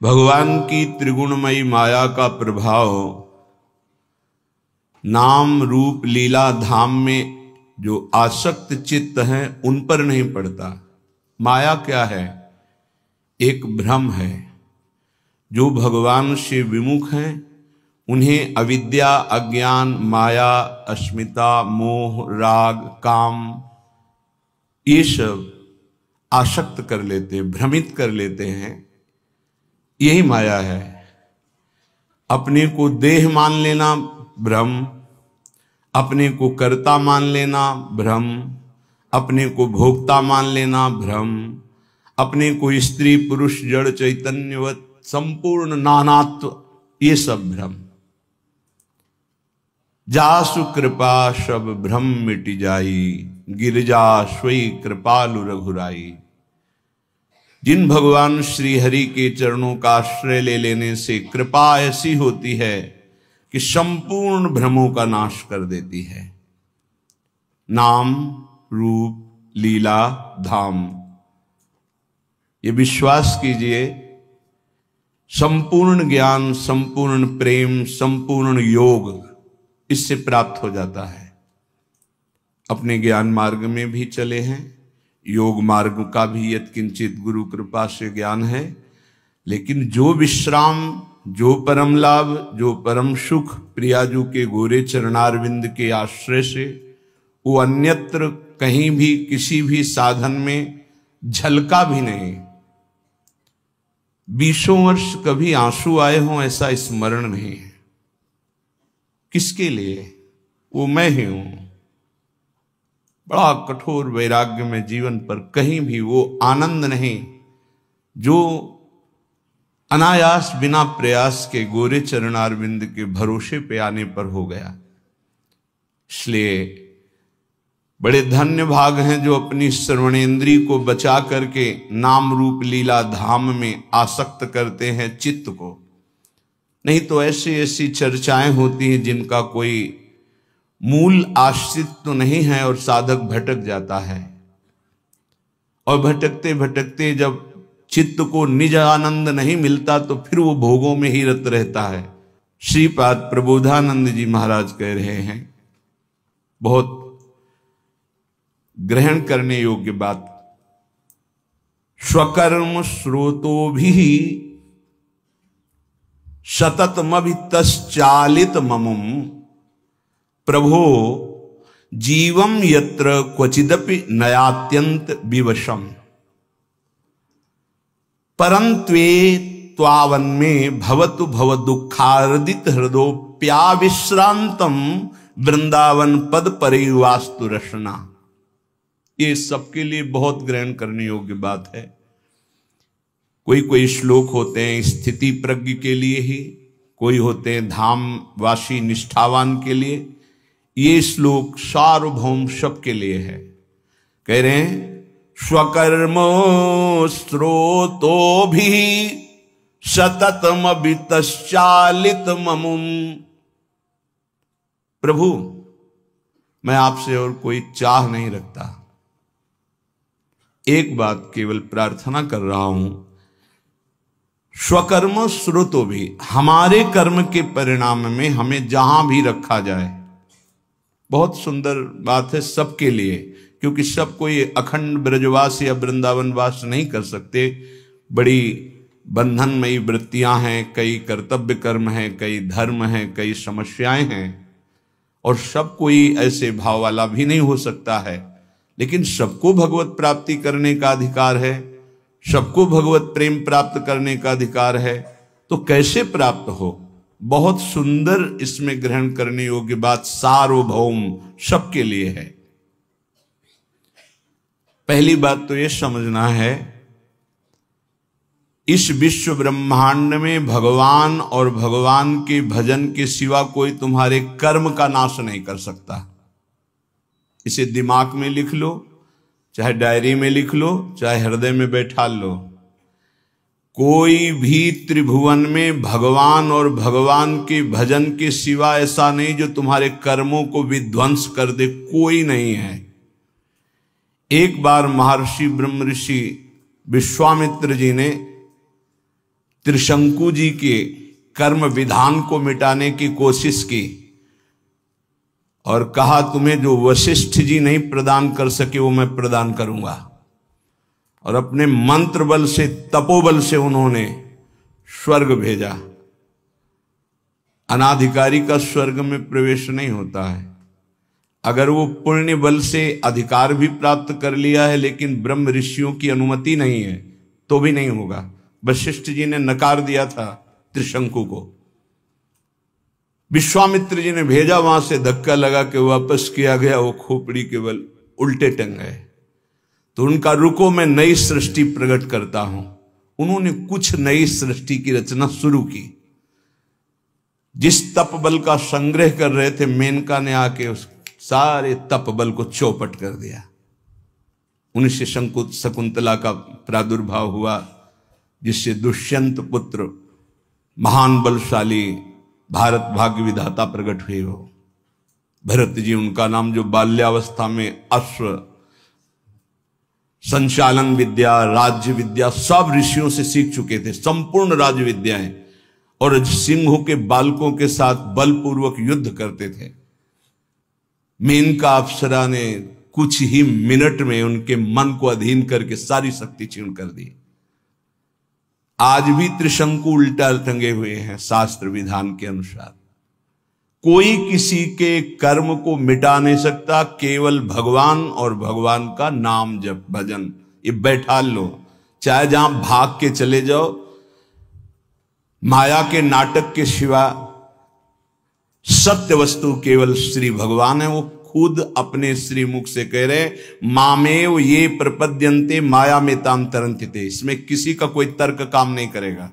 भगवान की त्रिगुणमयी माया का प्रभाव नाम रूप लीला धाम में जो आसक्त चित्त हैं उन पर नहीं पड़ता। माया क्या है? एक भ्रम है। जो भगवान से विमुख हैं उन्हें अविद्या, अज्ञान, माया, अस्मिता, मोह, राग, काम ये सब आसक्त कर लेते हैं, भ्रमित कर लेते हैं। यही माया है। अपने को देह मान लेना भ्रम, अपने को कर्ता मान लेना भ्रम, अपने को भोक्ता मान लेना भ्रम, अपने को स्त्री पुरुष जड़ चैतन्यवत संपूर्ण नानात्व, ये सब भ्रम। जासु कृपा सब भ्रम मिट जाई, गिरजा सोई कृपालु रघुराई। जिन भगवान श्री हरि के चरणों का आश्रय ले लेने से कृपा ऐसी होती है कि संपूर्ण भ्रमों का नाश कर देती है। नाम रूप लीला धाम, ये विश्वास कीजिए, संपूर्ण ज्ञान, संपूर्ण प्रेम, संपूर्ण योग इससे प्राप्त हो जाता है। अपने ज्ञान मार्ग में भी चले हैं, योग मार्ग का भी यत्किंचित गुरु कृपा से ज्ञान है, लेकिन जो विश्राम, जो परम लाभ, जो परम सुख प्रियाजू के गोरे चरणारविंद के आश्रय से वो अन्यत्र कहीं भी किसी भी साधन में झलका भी नहीं। 20 वर्ष कभी आंसू आए हों ऐसा स्मरण नहीं है। किसके लिए? वो मैं ही हूं। बड़ा कठोर वैराग्य में जीवन पर कहीं भी वो आनंद नहीं जो अनायास बिना प्रयास के गोरे चरणारविंद के भरोसे पे आने पर हो गया। इसलिए बड़े धन्य भाग हैं जो अपनी श्रवणेन्द्रिय को बचा करके नाम रूप लीला धाम में आसक्त करते हैं चित्त को। नहीं तो ऐसी ऐसी चर्चाएं होती हैं जिनका कोई मूल आश्रित तो नहीं है और साधक भटक जाता है। और भटकते भटकते जब चित्त को निज आनंद नहीं मिलता तो फिर वो भोगों में ही रत रहता है। श्रीपाद प्रबोधानंद जी महाराज कह रहे हैं, बहुत ग्रहण करने योग्य बात, स्वकर्म स्रोतो भी सततमभितश्चालित ममुम प्रभो जीवम यत्र क्वचिदपि नयात्यंत विवशम परंत्वे त्वावन्मे भवतु भव दुखार्दित हृदोप्याविश्रांतम वृंदावन पद परिवास्तु रसना। ये सबके लिए बहुत ग्रहण करने योग्य बात है। कोई कोई श्लोक होते हैं स्थिति प्रज्ञ के लिए ही, कोई होते हैं धामवासी निष्ठावान के लिए। ये श्लोक सार्वभौम सबके लिए है। कह रहे हैं स्वकर्मो स्रोतो भी सततम वितश्चालित ममुम। प्रभु मैं आपसे और कोई चाह नहीं रखता, एक बात केवल प्रार्थना कर रहा हूं, स्वकर्म स्रोतो भी, हमारे कर्म के परिणाम में हमें जहां भी रखा जाए। बहुत सुंदर बात है सबके लिए, क्योंकि सब कोई अखंड ब्रजवास या वृंदावन वास नहीं कर सकते। बड़ी बंधनमयी वृत्तियां हैं, कई कर्तव्य कर्म हैं, कई धर्म हैं, कई समस्याएं हैं, और सब कोई ऐसे भाव वाला भी नहीं हो सकता है। लेकिन सबको भगवत प्राप्ति करने का अधिकार है, सबको भगवत प्रेम प्राप्त करने का अधिकार है। तो कैसे प्राप्त हो? बहुत सुंदर इसमें ग्रहण करने योग्य बात सार्वभौम सबके लिए है। पहली बात तो यह समझना है, इस विश्व ब्रह्मांड में भगवान और भगवान के भजन के सिवा कोई तुम्हारे कर्म का नाश नहीं कर सकता। इसे दिमाग में लिख लो, चाहे डायरी में लिख लो, चाहे हृदय में बैठा लो। कोई भी त्रिभुवन में भगवान और भगवान के भजन के सिवा ऐसा नहीं जो तुम्हारे कर्मों को विध्वंस कर दे, कोई नहीं है। एक बार महर्षि ब्रह्म ऋषि विश्वामित्र जी ने त्रिशंकु जी के कर्म विधान को मिटाने की कोशिश की और कहा तुम्हें जो वशिष्ठ जी नहीं प्रदान कर सके वो मैं प्रदान करूंगा। और अपने मंत्र बल से, तपोबल से उन्होंने स्वर्ग भेजा। अनाधिकारी का स्वर्ग में प्रवेश नहीं होता है। अगर वो पुण्य बल से अधिकार भी प्राप्त कर लिया है लेकिन ब्रह्म ऋषियों की अनुमति नहीं है तो भी नहीं होगा। वशिष्ठ जी ने नकार दिया था त्रिशंकु को, विश्वामित्र जी ने भेजा, वहां से धक्का लगा के वापस किया गया, वो खोपड़ी के बल उल्टे टंग गए। तो उनका रुको मैं नई सृष्टि प्रकट करता हूं। उन्होंने कुछ नई सृष्टि की रचना शुरू की। जिस तप बल का संग्रह कर रहे थे, मेनका ने आके उस सारे तप बल को चौपट कर दिया। उन्हीं से शकुंतला का प्रादुर्भाव हुआ, जिससे दुष्यंत पुत्र महान बलशाली भारत भाग्य विधाता प्रकट हुए हो। भरत जी उनका नाम, जो बाल्यावस्था में अश्व संचालन विद्या, राज्य विद्या सब ऋषियों से सीख चुके थे, संपूर्ण राज्य विद्याएं, और सिंहों के बालकों के साथ बलपूर्वक युद्ध करते थे। मेनका अप्सरा ने कुछ ही मिनट में उनके मन को अधीन करके सारी शक्ति क्षीण कर दी। आज भी त्रिशंकु उल्टा टंगे हुए हैं शास्त्र विधान के अनुसार। कोई किसी के कर्म को मिटा नहीं सकता, केवल भगवान और भगवान का नाम जप भजन ये बैठा लो। चाहे जहां भाग के चले जाओ, माया के नाटक के सिवा सत्य वस्तु केवल श्री भगवान है। वो खुद अपने श्रीमुख से कह रहे, मामेव ये प्रपद्यन्ते माया में ताम तरन्ते। इसमें किसी का कोई तर्क काम नहीं करेगा।